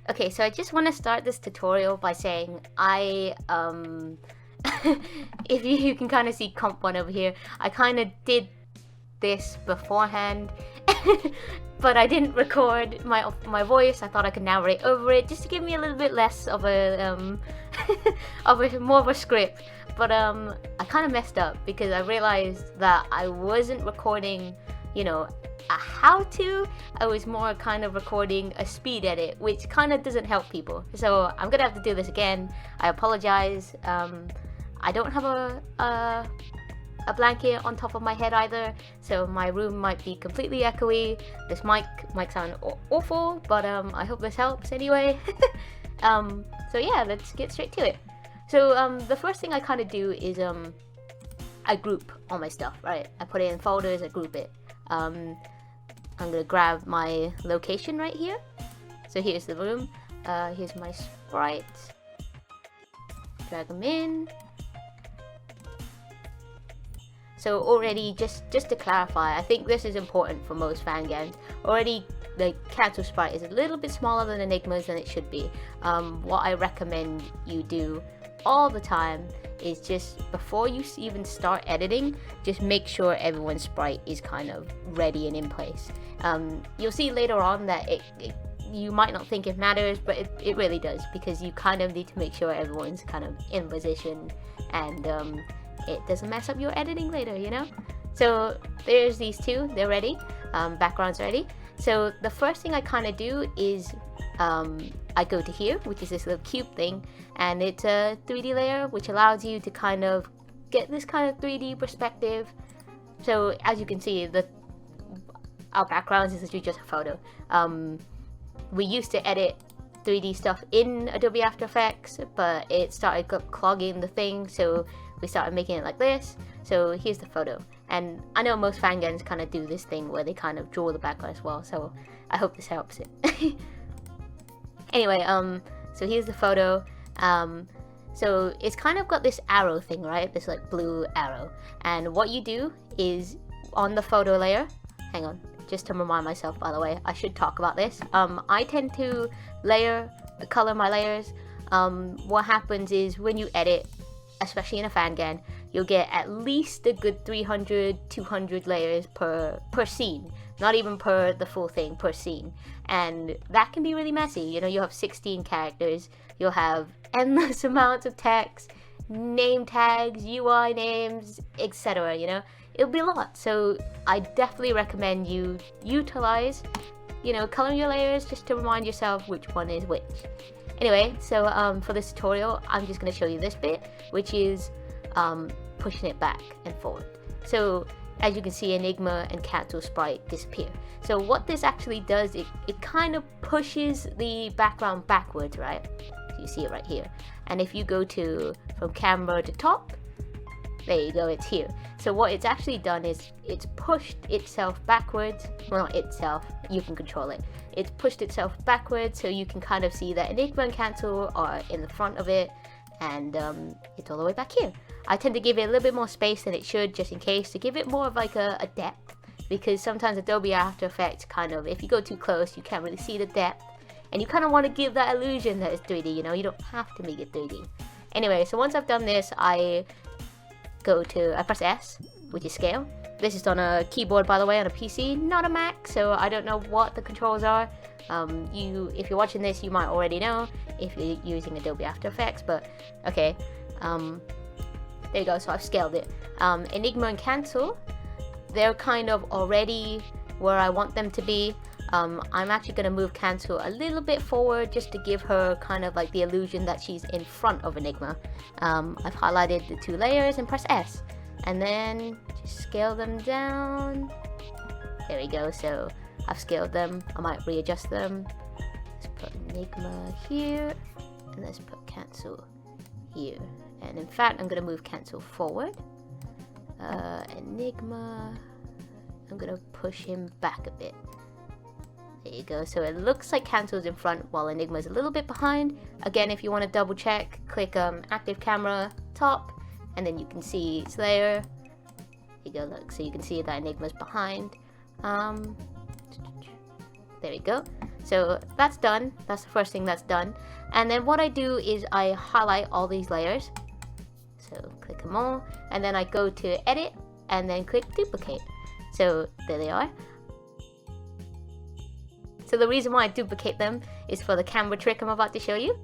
Okay, so I just want to start this tutorial by saying if you can kind of see comp one over here, I kind of did this beforehand, but I didn't record my voice. I thought I could narrate over it just to give me a little bit less of a more of a script. But I kind of messed up because I realized that I wasn't recording, you know, a how-to. I was more kind of recording a speed edit, which kind of doesn't help people. So I'm gonna have to do this again. I apologize. I don't have a blanket on top of my head either, so my room might be completely echoey. This mic might sound awful, but I hope this helps anyway. So yeah, let's get straight to it. So the first thing I kind of do is I group all my stuff, right? I put it in folders, I group it. I'm gonna grab my location right here. So here's the room, here's my sprites, drag them in. So already, just to clarify, I think this is important for most Fangan's. Already, the cancel sprite is a little bit smaller than Enigma's than it should be. What I recommend you do all the time is just before you even start editing, just make sure everyone's sprite is kind of ready and in place. You'll see later on that you might not think it matters, but it really does, because you kind of need to make sure everyone's kind of in position and it doesn't mess up your editing later, you know? So there's these two, they're ready, background's ready. So the first thing I kind of do is I go to here, which is this little cube thing, and it's a 3D layer, which allows you to kind of get this kind of 3D perspective. So as you can see, our backgrounds is literally just a photo. We used to edit 3D stuff in Adobe After Effects, but it started clogging the thing, so we started making it like this. So here's the photo, and I know most Fangans kind of do this thing where they kind of draw the background as well, so I hope this helps it. Anyway, so here's the photo. So it's kind of got this arrow thing, right? This like blue arrow, and what you do is on the photo layer, hang on, just to remind myself, by the way, I should talk about this. I tend to color my layers. What happens is when you edit, especially in a Fangan, you'll get at least a good 300, 200 layers per scene. Not even per the full thing, per scene. And that can be really messy. You know, you'll have 16 characters, you'll have endless amounts of text, name tags, UI names, etc. You know, it'll be a lot. So I definitely recommend you utilize, you know, coloring your layers just to remind yourself which one is which. Anyway, so for this tutorial, I'm just going to show you this bit, which is pushing it back and forward. So as you can see, Enigma and Cancel sprite disappear. So what this actually does, it kind of pushes the background backwards, right? So you see it right here. And if you go from camera to top, there you go, it's here. So what it's actually done is it's pushed itself backwards. Well, not itself, you can control it. It's pushed itself backwards, so you can kind of see that Enigma and Cancel are in the front of it, and it's all the way back here. I tend to give it a little bit more space than it should, just in case, to give it more of like a depth, because sometimes Adobe After Effects kind of, if you go too close, you can't really see the depth, and you kind of want to give that illusion that it's 3D, you know, you don't have to make it 3D. Anyway, so once I've done this, I press S, which is scale. This is on a keyboard, by the way, on a PC, not a Mac, so I don't know what the controls are. If you're watching this, you might already know if you're using Adobe After Effects, but okay. There you go, so I've scaled it. Enigma and Cancel, they're kind of already where I want them to be. I'm actually going to move Cancel a little bit forward just to give her kind of like the illusion that she's in front of Enigma. I've highlighted the two layers and press S, and then just scale them down. There we go, so I've scaled them. I might readjust them. Let's put Enigma here, and let's put Cancel here. And in fact, I'm going to move Cancel forward. Enigma, I'm going to push him back a bit. There you go, so it looks like Cancel's in front while Enigma's a little bit behind. Again, if you want to double check, click active camera top, and then you can see its layer. Here you go, look, so you can see that Enigma's behind. There we go. So that's done. That's the first thing that's done. And then what I do is I highlight all these layers. So click them all, and then I go to edit and then click duplicate. So there they are. So the reason why I duplicate them is for the camera trick I'm about to show you.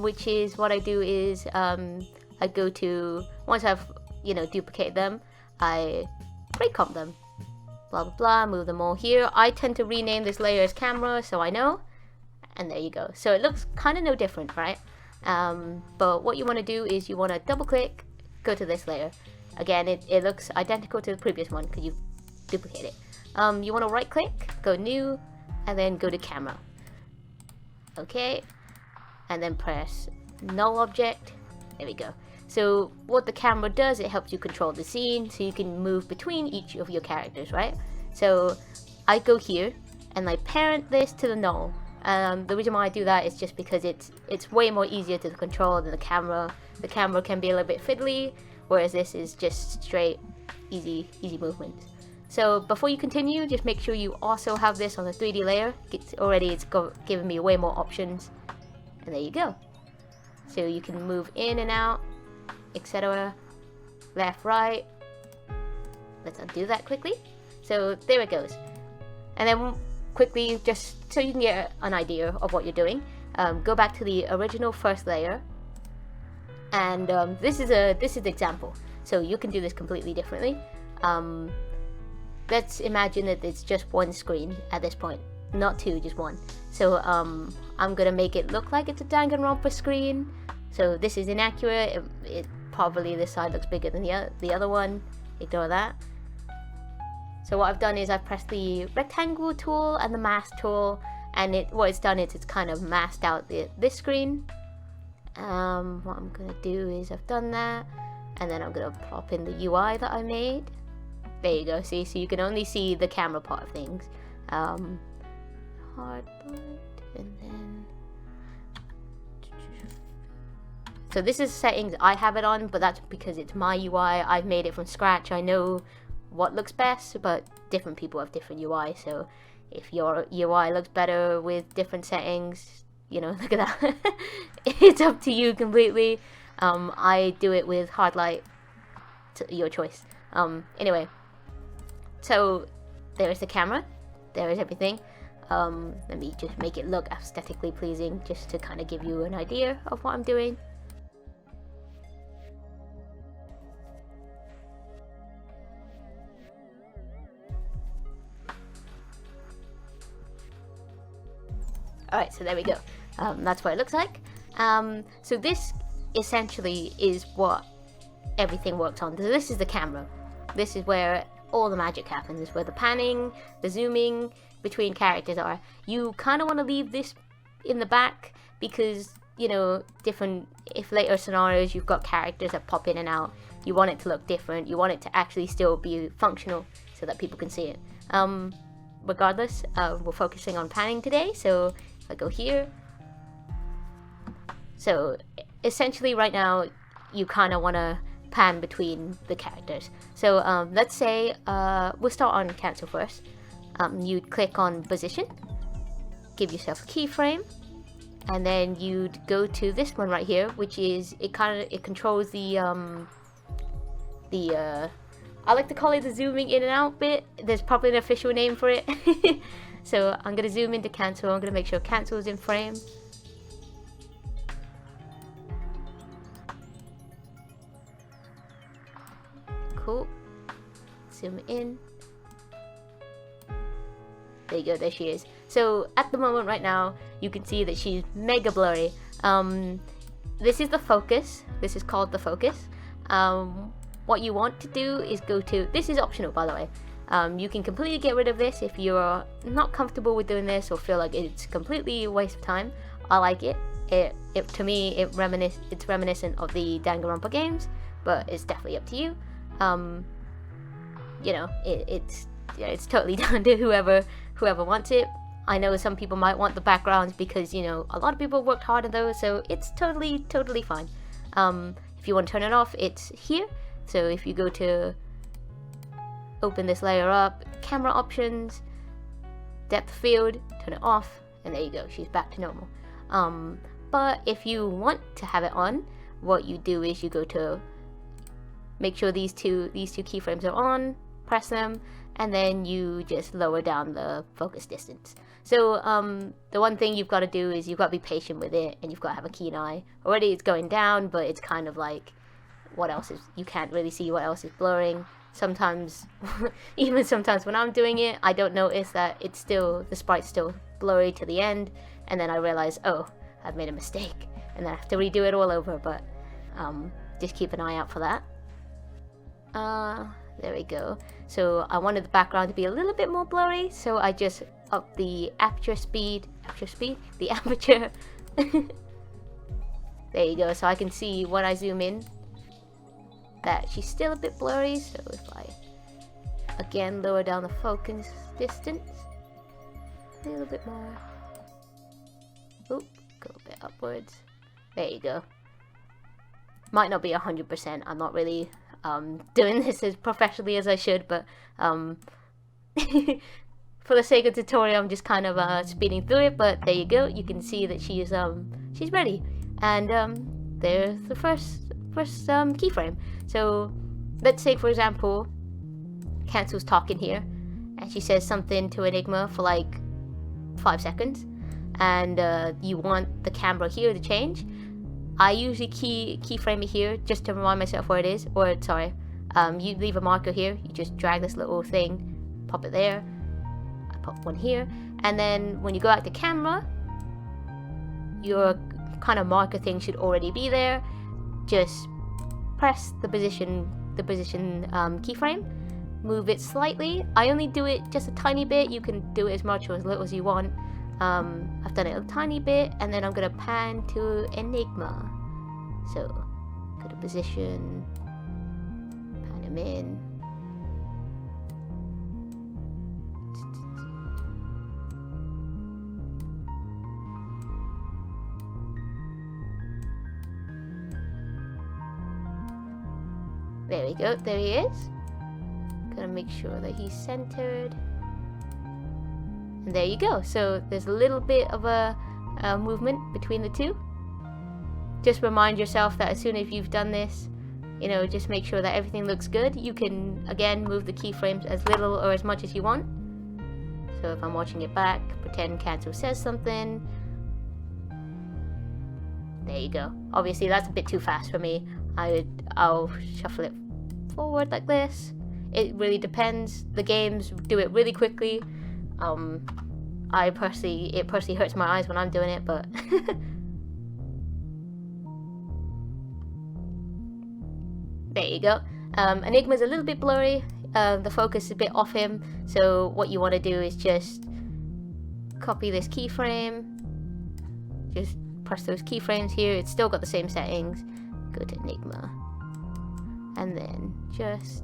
Which is what I do is I go to, once I've duplicated them, I break comp them. Blah blah blah, move them all here. I tend to rename this layer as camera so I know. And there you go. So it looks kind of no different, right? But what you want to do is you want to double click, go to this layer. Again, it looks identical to the previous one because you duplicated it. You want to right click, go new, and then go to camera. Okay, and then press null object. There we go. So what the camera does, it helps you control the scene so you can move between each of your characters, right? So I go here and I parent this to the null. The reason why I do that is just because it's way more easier to control than the camera. The camera can be a little bit fiddly, whereas this is just straight, easy movements. So before you continue, just make sure you also have this on the 3D layer. It's giving me way more options. And there you go. So you can move in and out, etc. Left, right. Let's undo that quickly. So there it goes. And then quickly, just so you can get an idea of what you're doing, go back to the original first layer. And this is the example. So you can do this completely differently. Let's imagine that it's just one screen at this point, not two, just one. So I'm gonna make it look like it's a Danganronpa screen. So this is inaccurate. It probably this side looks bigger than the other one. Ignore that. So what I've done is I've pressed the rectangle tool and the mask tool, and what it's done is it's kind of masked out this screen. What I'm gonna do is I've done that, and then I'm gonna plop in the UI that I made. There you go. See, so you can only see the camera part of things. Hard button, and then. So this is settings I have it on, but that's because it's my UI. I've made it from scratch. I know what looks best, but different people have different UI. So if your UI looks better with different settings, look at that. It's up to you completely. I do it with hard light. Your choice. Anyway, so there is the camera. There is everything. Let me just make it look aesthetically pleasing, just to kind of give you an idea of what I'm doing. Alright, so there we go. That's what it looks like. So this essentially is what everything works on. So this is the camera. This is where all the magic happens. This is where the panning, the zooming between characters are. You kind of want to leave this in the back because, if later scenarios you've got characters that pop in and out, you want it to look different. You want it to actually still be functional so that people can see it. Regardless, we're focusing on panning today, so if I go here, so essentially right now you kind of want to pan between the characters. So let's say we'll start on cancel first. You'd click on position, give yourself a keyframe, and then you'd go to this one right here, which is it controls the I like to call it the zooming in and out bit. There's probably an official name for it. So I'm going to zoom into cancel. I'm going to make sure cancel is in frame. Cool. Zoom in. There you go, there she is. So at the moment right now, you can see that she's mega blurry. This is the focus. This is called the focus. What you want to do is go to, this is optional by the way. You can completely get rid of this if you're not comfortable with doing this or feel like it's completely a waste of time. I like it. To me, it's reminiscent of the Danganronpa games, but it's definitely up to you. It's totally down to whoever wants it. I know some people might want the backgrounds because a lot of people worked hard on those, so it's totally fine. If you want to turn it off, it's here. So if you go to open this layer up, camera options, depth field, turn it off, and there you go, she's back to normal. But if you want to have it on, what you do is you go to make sure these two keyframes are on, press them, and then you just lower down the focus distance. So the one thing you've got to do is you've got to be patient with it, and you've got to have a keen eye. Already it's going down, but it's kind of like, what else is, you can't really see what else is blurring. Sometimes, even sometimes when I'm doing it, I don't notice that it's still, the sprite's still blurry to the end, and then I realize, oh, I've made a mistake, and then I have to redo it all over, but just keep an eye out for that. There we go. So I wanted the background to be a little bit more blurry, so I just upped the aperture speed, the aperture. There you go, so I can see when I zoom in that she's still a bit blurry, so if I again lower down the focus distance a little bit more, oop, go a bit upwards, there you go. Might not be 100%, I'm not really doing this as professionally as I should, but for the sake of the tutorial I'm just kind of speeding through it. But there you go, you can see that she's ready, and there's the first keyframe. So let's say, for example, Cancel's talking here and she says something to Enigma for like 5 seconds, and you want the camera here to change. I usually keyframe it here just to remind myself where it is, or sorry, you leave a marker here, you just drag this little thing, pop it there, I pop one here, and then when you go out to camera, your kind of marker thing should already be there. Just press the position keyframe, move it slightly. I only do it just a tiny bit, you can do it as much or as little as you want. I've done it a tiny bit, and then I'm gonna pan to Enigma. So go to position, pan him in. There we go, there he is. Gonna make sure that he's centered. And there you go. So there's a little bit of a movement between the two. Just remind yourself that as soon as you've done this, you know, just make sure that everything looks good. You can again move the keyframes as little or as much as you want. So if I'm watching it back, pretend Cancel says something. There you go. Obviously that's a bit too fast for me. I'll shuffle it forward like this. It really depends. The games do it really quickly. It personally hurts my eyes when I'm doing it, but there you go. Enigma's a little bit blurry. The focus is a bit off him. So what you want to do is just copy this keyframe. Just press those keyframes here. It's still got the same settings. Go to Enigma, and then just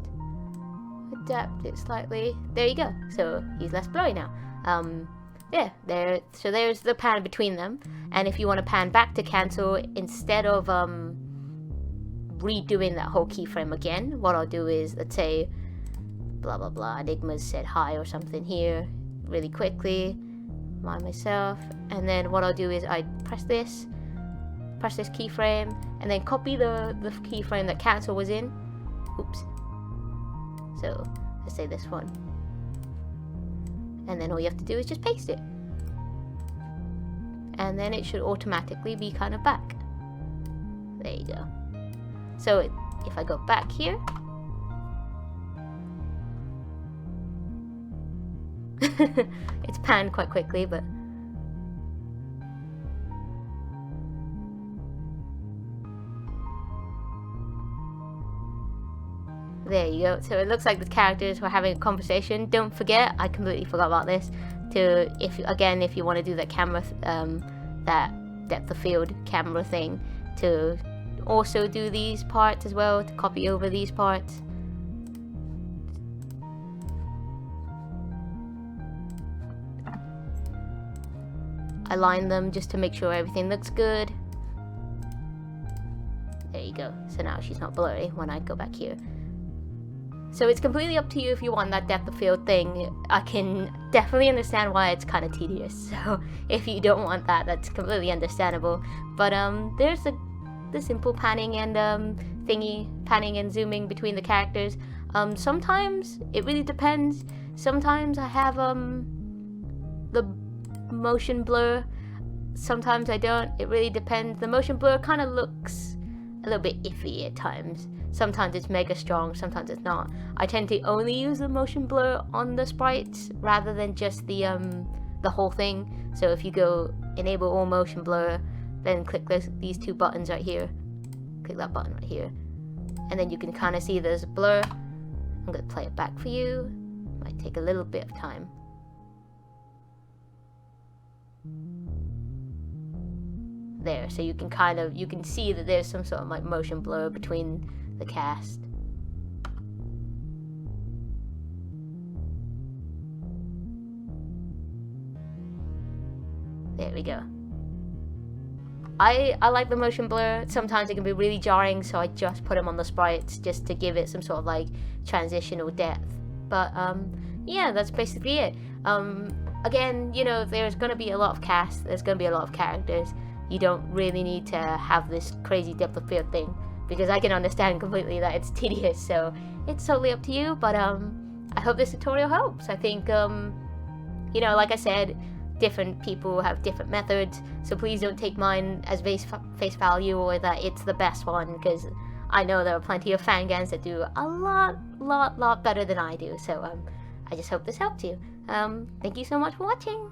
adapt it slightly. There you go. So he's less blurry now. Yeah, there. So there's the pan between them. And if you want to pan back to Cancel, instead of redoing that whole keyframe again, what I'll do is, let's say, blah blah blah, Enigma's said hi or something here, really quickly, remind myself, and then what I'll do is I press this keyframe, and then copy the keyframe that Cancel was in. Oops. So let's say this one, and then all you have to do is just paste it, and then it should automatically be kind of back. There you go. So if I go back here, it's panned quite quickly, but there you go. So it looks like the characters were having a conversation. Don't forget, I completely forgot about this, if you want to do that camera, that depth of field camera thing, to also do these parts as well, to copy over these parts. I line them just to make sure everything looks good. There you go. So now she's not blurry when I go back here. So it's completely up to you if you want that depth of field thing. I can definitely understand why it's kind of tedious. So if you don't want that, that's completely understandable. But there's the simple panning and panning and zooming between the characters. Sometimes it really depends. Sometimes I have the motion blur. Sometimes I don't. It really depends. The motion blur kind of looks a little bit iffy at times. Sometimes it's mega strong, sometimes it's not. I tend to only use the motion blur on the sprites rather than just the whole thing. So if you go enable all motion blur, then click these two buttons right here. Click that button right here. And then you can kind of see there's a blur. I'm going to play it back for you. Might take a little bit of time. There, so you can see that there's some sort of like motion blur between the cast. There we go. I like the motion blur. Sometimes it can be really jarring, so I just put them on the sprites just to give it some sort of like transitional depth. But yeah, that's basically it. Again, you know, there's gonna be a lot of cast, there's gonna be a lot of characters. You don't really need to have this crazy depth of field thing, because I can understand completely that it's tedious, so it's totally up to you. But I hope this tutorial helps. I think you know, like I said, different people have different methods, so please don't take mine as face value or that it's the best one, because I know there are plenty of fangans that do a lot better than I do. So I just hope this helped you. Thank you so much for watching.